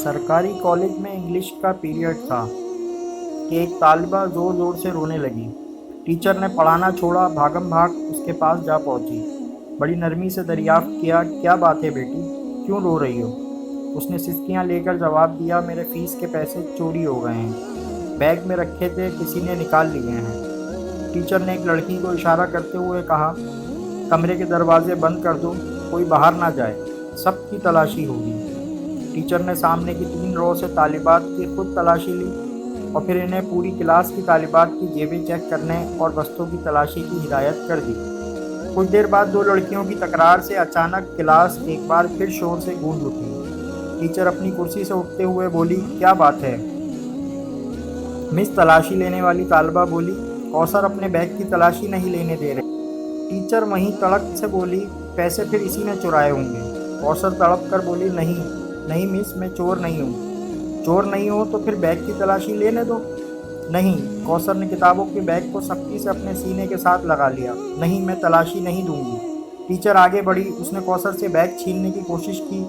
सरकारी कॉलेज में इंग्लिश का पीरियड था कि एक तालिबा ज़ोर ज़ोर से रोने लगी। टीचर ने पढ़ाना छोड़ा, भागम भाग उसके पास जा पहुंची। बड़ी नरमी से दरियाफ्त किया, क्या बात है बेटी, क्यों रो रही हो? उसने सिसकियां लेकर जवाब दिया, मेरे फीस के पैसे चोरी हो गए हैं, बैग में रखे थे, किसी ने निकाल लिए हैं। टीचर ने एक लड़की को इशारा करते हुए कहा, कमरे के दरवाजे बंद कर दो, कोई बाहर ना जाए, सबकी तलाशी होगी। टीचर ने सामने की 3 रो से तालिबात की खुद तलाशी ली और फिर इन्हें पूरी क्लास की तालिबात की जेबें चेक करने और बस्तों की तलाशी की हिदायत कर दी। कुछ देर बाद 2 लड़कियों की तकरार से अचानक क्लास एक बार फिर शोर से गूंज उठी। टीचर अपनी कुर्सी से उठते हुए बोली, क्या बात है? मिस, तलाशी लेने वाली तालिबा बोली, कौसर अपने बैग की तलाशी नहीं लेने दे रहे। टीचर वहीं तड़क से बोली, पैसे फिर इसी ने चुराए होंगे। कौसर तड़प कर बोली, नहीं नहीं मिस, मैं चोर नहीं हूँ। चोर नहीं हो तो फिर बैग की तलाशी लेने दो। नहीं। कौसर ने किताबों के बैग को सख्ती से अपने सीने के साथ लगा लिया। नहीं, मैं तलाशी नहीं दूंगी। टीचर आगे बढ़ी, उसने कौसर से बैग छीनने की कोशिश की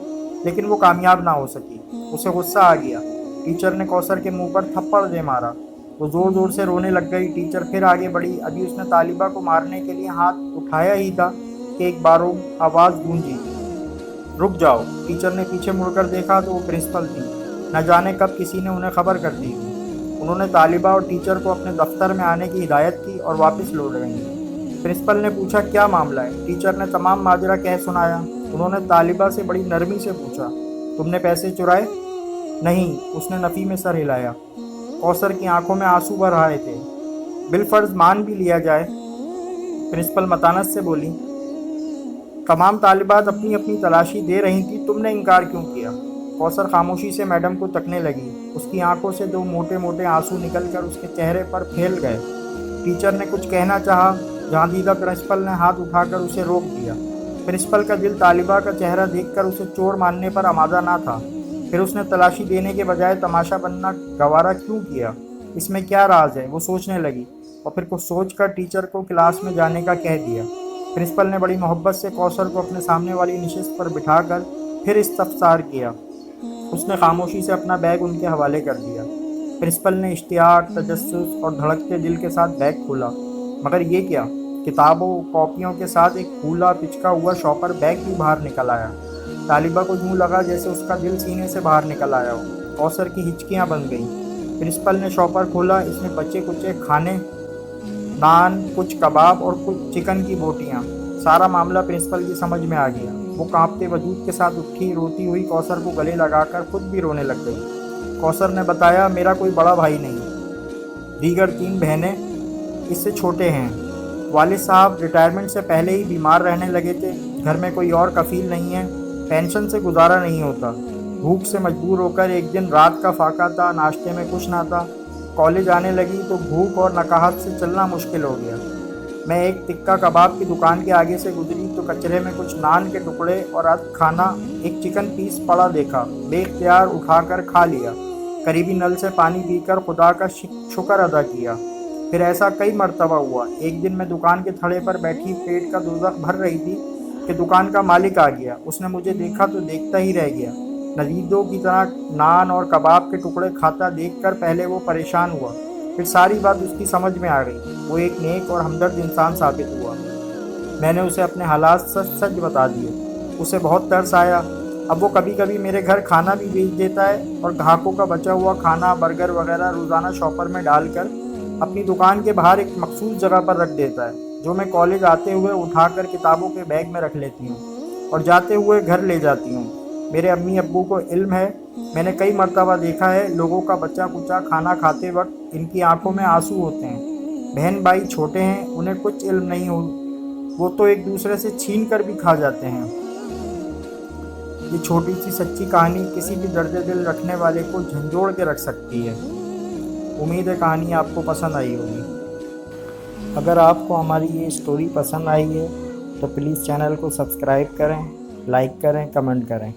लेकिन वो कामयाब ना हो सकी। उसे गुस्सा आ गया। टीचर ने कौसर के मुंह पर थप्पड़ दे मारा। वो ज़ोर ज़ोर से रोने लग गई। टीचर फिर आगे बढ़ी। अभी उसने तालिबा को मारने के लिए हाथ उठाया ही था कि एक बारो आवाज़ गूंजी, रुक जाओ। टीचर ने पीछे मुड़कर देखा तो वो प्रिंसिपल थी। न जाने कब किसी ने उन्हें खबर कर दी थी। उन्होंने तालिबा और टीचर को अपने दफ्तर में आने की हिदायत की और वापस लौट गई। प्रिंसिपल ने पूछा, क्या मामला है? टीचर ने तमाम माजरा कह सुनाया। उन्होंने तालिबा से बड़ी नरमी से पूछा, तुमने पैसे चुराए? नहीं, उसने नफ़ी में सर हिलाया। कौसर की आंखों में आंसू भर आए थे। बिलफर्ज मान भी लिया जाए, प्रिंसिपल मतानत से बोली, तमाम तालिबात अपनी अपनी तलाशी दे रही थी, तुमने इनकार क्यों किया? कौसर खामोशी से मैडम को तकने लगी। उसकी आंखों से 2 मोटे मोटे आंसू निकलकर उसके चेहरे पर फैल गए। टीचर ने कुछ कहना चाहा, जहाँ दीदा प्रिंसिपल ने हाथ उठाकर उसे रोक दिया। प्रिंसिपल का दिल तालिबा का चेहरा देखकर उसे चोर मानने पर आमादा ना था। फिर उसने तलाशी देने के बजाय तमाशा बनना गवारा क्यों किया? इसमें क्या राज है? वो सोचने लगी और फिर कुछ सोचकर टीचर को क्लास में जाने का कह दिया। प्रिंसिपल ने बड़ी मोहब्बत से कौसर को अपने सामने वाली नशिस्त पर बिठाकर फिर इस्तफसार किया। उसने खामोशी से अपना बैग उनके हवाले कर दिया। प्रिंसिपल ने इश्तियाक, तजस्सुस और धड़कते दिल के साथ बैग खोला। मगर ये क्या? किताबों कॉपियों के साथ एक फूला पिचका हुआ शॉपर बैग भी बाहर निकल आया। तालिबा को यूँ लगा जैसे उसका दिल सीने से बाहर निकल आया हो। कौसर की हिचकियाँ बन गईं। प्रिंसिपल ने शॉपर खोला। इसमें बचे कुचे खाने, नान, कुछ कबाब और कुछ चिकन की बोटियाँ। सारा मामला प्रिंसिपल की समझ में आ गया। वो कांपते वजूद के साथ उठी, रोती हुई कौसर को गले लगाकर खुद भी रोने लग गई। कौसर ने बताया, मेरा कोई बड़ा भाई नहीं, दीगर 3 बहनें इससे छोटे हैं। वालिद साहब रिटायरमेंट से पहले ही बीमार रहने लगे थे। घर में कोई और कफील नहीं है। पेंशन से गुजारा नहीं होता। भूख से मजबूर होकर एक दिन रात का फाका था, नाश्ते में कुछ ना था। कॉलेज आने लगी तो भूख और नकाहत से चलना मुश्किल हो गया। मैं एक टिक्का कबाब की दुकान के आगे से गुजरी तो कचरे में कुछ नान के टुकड़े और अध खाना एक चिकन पीस पड़ा देखा। बेख्तियार उठाकर खा लिया। करीबी नल से पानी पीकर खुदा का शुक्र अदा किया। फिर ऐसा कई मरतबा हुआ। एक दिन मैं दुकान के थड़े पर बैठी पेट का दोज़ख भर रही थी कि दुकान का मालिक आ गया। उसने मुझे देखा तो देखता ही रह गया। नदीदों की तरह नान और कबाब के टुकड़े खाता देखकर पहले वो परेशान हुआ, फिर सारी बात उसकी समझ में आ गई। वो एक नेक और हमदर्द इंसान साबित हुआ। मैंने उसे अपने हालात सच सच बता दिए। उसे बहुत तरस आया। अब वो कभी कभी मेरे घर खाना भी भेज देता है और ग्राहकों का बचा हुआ खाना, बर्गर वगैरह रोज़ाना शॉपर में डालकर अपनी दुकान के बाहर एक मखसूस जगह पर रख देता है, जो मैं कॉलेज आते हुए उठाकर किताबों के बैग में रख लेती हूँ और जाते हुए घर ले जाती हूँ। मेरे अम्मी अब्बू को इल्म है। मैंने कई मरतबा देखा है, लोगों का बच्चा कुचा खाना खाते वक्त इनकी आंखों में आंसू होते हैं। बहन भाई छोटे हैं, उन्हें कुछ इल्म नहीं हो, वो तो एक दूसरे से छीन कर भी खा जाते हैं। ये छोटी सी सच्ची कहानी किसी भी दर्द दिल रखने वाले को झंझोड़ के रख सकती है। उम्मीद है कहानी आपको पसंद आई होगी। अगर आपको हमारी ये स्टोरी पसंद आई है तो प्लीज़ चैनल को सब्सक्राइब करें, लाइक करें, कमेंट करें।